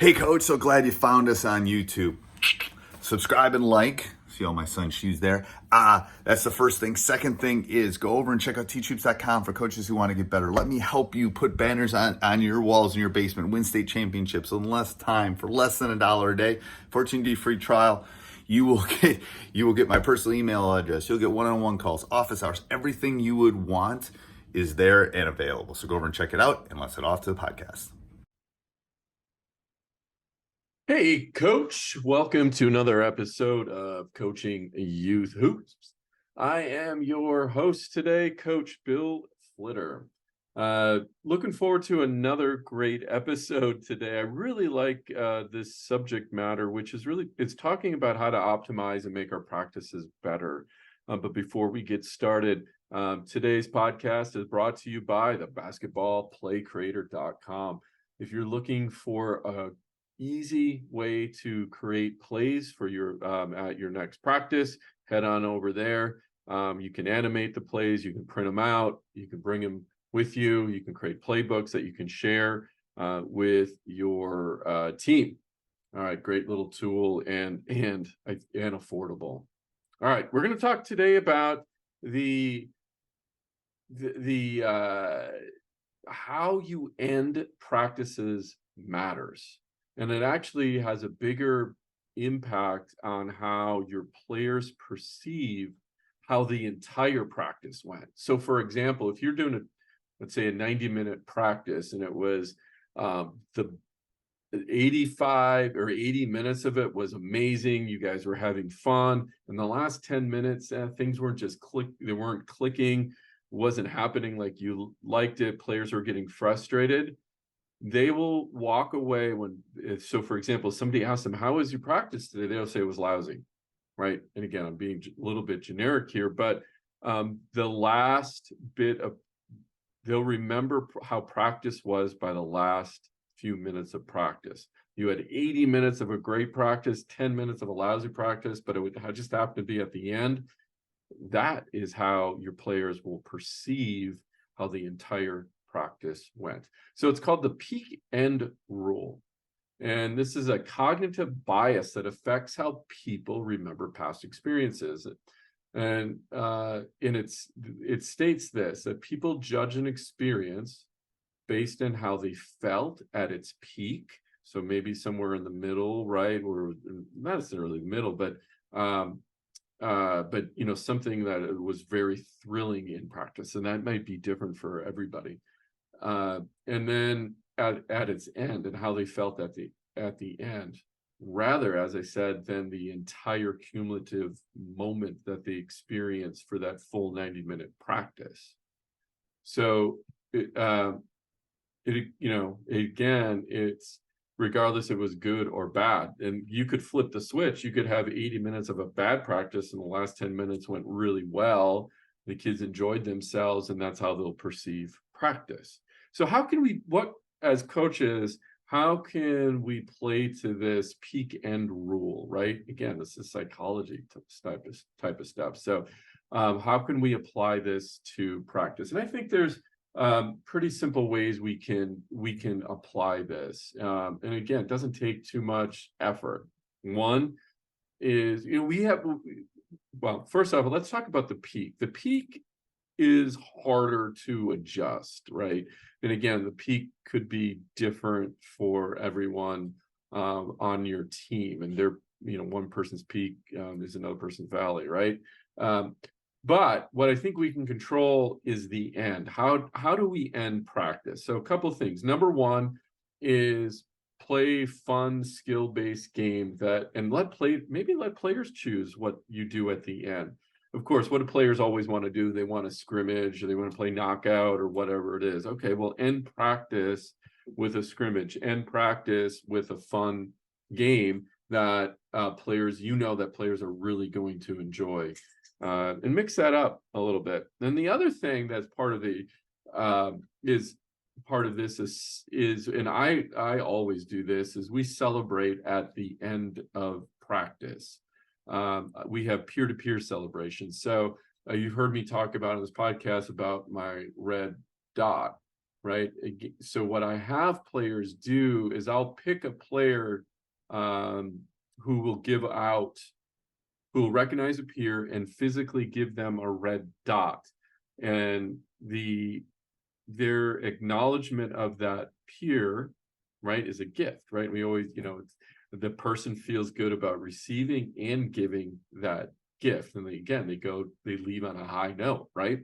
Hey, Coach, so glad you found us on YouTube. Subscribe and like. See all my son's shoes there. That's the first thing. Second thing is go over and check out teachhoops.com for coaches who want to get better. Let me help you put banners on your walls in your basement, win state championships in less time for less than $1 a day. 14-day free trial. You will get my personal email address. You'll get one-on-one calls, office hours. Everything you would want is there and available. So go over and check it out, and let's head off to the podcast. Hey, Coach. Welcome to another episode of Coaching Youth Hoops. I am your host today, Coach Bill Flitter. Looking forward to another great episode today. I really like this subject matter, which is it's talking about how to optimize and make our practices better. But before we get started, today's podcast is brought to you by the basketballplaycreator.com. If you're looking for a easy way to create plays for your at your next practice, head on over there. You can animate the plays, you can print them out, you can bring them with you, you can create playbooks that you can share with your team. All right, great little tool and affordable. All right, we're going to talk today about the how you end practices matters. And it actually has a bigger impact on how your players perceive how the entire practice went. So, for example, if you're doing let's say a 90-minute practice, and it was the 85 or 80 minutes of it was amazing. You guys were having fun. In the last 10 minutes, things weren't they weren't clicking, wasn't happening like you liked it. Players were getting frustrated. They will walk away so for example, somebody asks them, how was your practice today? They'll say it was lousy, right? And again, I'm being a little bit generic here, but the last bit of, they'll remember how practice was by the last few minutes of practice. You had 80 minutes of a great practice, 10 minutes of a lousy practice, but it would just happen to be at the end. That is how your players will perceive how the entire practice went. So it's called the peak end rule. And this is a cognitive bias that affects how people remember past experiences. And it states this, that people judge an experience based on how they felt at its peak. So maybe somewhere in the middle, right? Or not necessarily the middle, but something that was very thrilling in practice, and that might be different for everybody. And then at its end, and how they felt at the end, rather, as I said, than the entire cumulative moment that they experienced for that full 90-minute practice. So again, it's regardless if it was good or bad. And you could flip the switch. You could have 80 minutes of a bad practice, and the last 10 minutes went really well. The kids enjoyed themselves, and that's how they'll perceive practice. So as coaches, how can we play to this peak end rule, right? Again, this is psychology type of stuff. So how can we apply this to practice? And I think there's pretty simple ways we can apply this. And again, it doesn't take too much effort. One is, first off, let's talk about the peak. The peak is harder to adjust, right? And again, the peak could be different for everyone on your team, and one person's peak is another person's valley, right? But what I think we can control is the end. How do we end practice? So a couple of things. Number one is play fun, skill-based game let players choose what you do at the end. Of course, what do players always want to do? They want to scrimmage, or they want to play knockout, or whatever it is. Okay, well, end practice with a scrimmage, end practice with a fun game that players are really going to enjoy, and mix that up a little bit. Then the other thing that's part of this is, and I always do this, is we celebrate at the end of practice. We have peer-to-peer celebrations. So you've heard me talk about in this podcast about my red dot. right? So what I have players do is I'll pick a player who will recognize a peer and physically give them a red dot. And their acknowledgement of that peer, right, is a gift, right? We always, the person feels good about receiving and giving that gift. And they leave on a high note, right?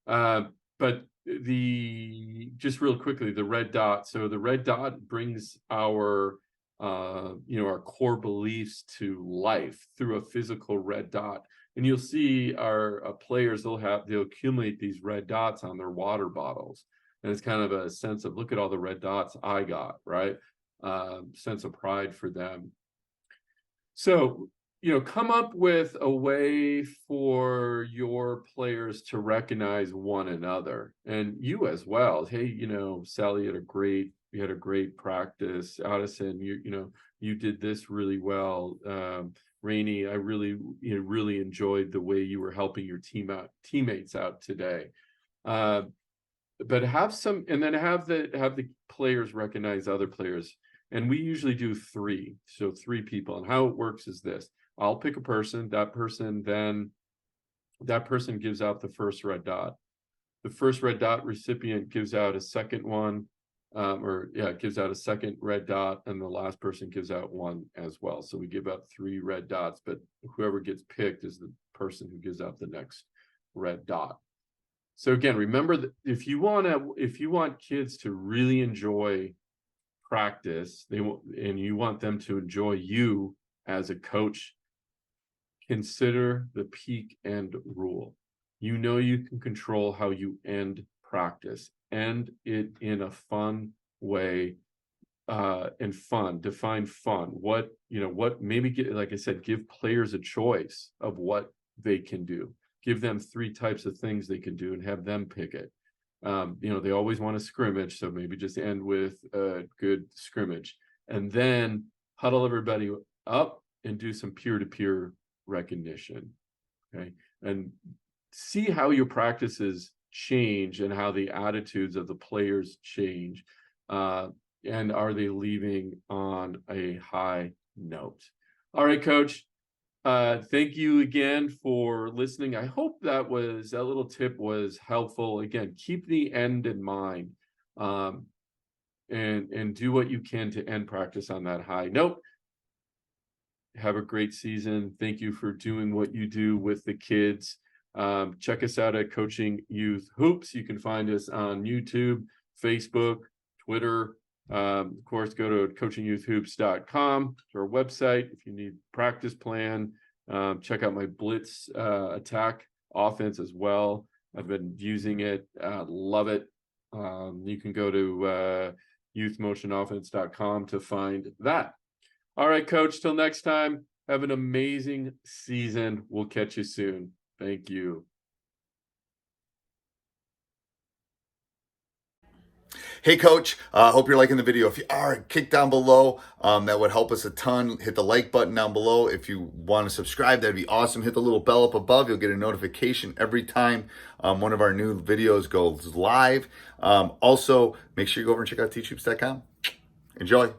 But just real quickly, the red dot. So the red dot brings our core beliefs to life through a physical red dot. And you'll see our players, they'll accumulate these red dots on their water bottles. And it's kind of a sense of, look at all the red dots I got, right? Sense of pride for them. So, come up with a way for your players to recognize one another, and you as well. Hey, Sally you had a great practice. Addison, you did this really well. Rainey, I really enjoyed the way you were helping your teammates out today. But have the players recognize other players. And we usually do 3. So 3 people. And how it works is this. I'll pick a person, that person gives out the first red dot. The first red dot recipient gives out a second one, gives out a second red dot, and the last person gives out one as well. So we give out 3 red dots, but whoever gets picked is the person who gives out the next red dot. So again, remember that if you want kids to really enjoy practice, and you want them to enjoy you as a coach, consider the peak end rule. You can control how you end practice. End it in a fun way, and fun. Define fun. Like I said, give players a choice of what they can do. Give them 3 types of things they can do and have them pick it. They always want a scrimmage, so maybe just end with a good scrimmage, and then huddle everybody up and do some peer-to-peer recognition. Okay, and see how your practices change and how the attitudes of the players change, and are they leaving on a high note? All right, Coach. Thank you again for listening. I hope that little tip was helpful. Again, keep the end in mind, and do what you can to end practice on that high note. Have a great season. Thank you for doing what you do with the kids. Check us out at Coaching Youth Hoops. You can find us on YouTube, Facebook, Twitter. Of course, go to coachingyouthhoops.com, to our website. If you need practice plan, check out my blitz attack offense as well. I've been using it, love it. You can go to youthmotionoffense.com to find that. All right, Coach, till next time, have an amazing season. We'll catch you soon. Thank you. Hey, Coach, hope you're liking the video. If you are, kick down below. That would help us a ton. Hit the like button down below. If you want to subscribe, that'd be awesome. Hit the little bell up above. You'll get a notification every time one of our new videos goes live. Also, make sure you go over and check out teachhoops.com. Enjoy.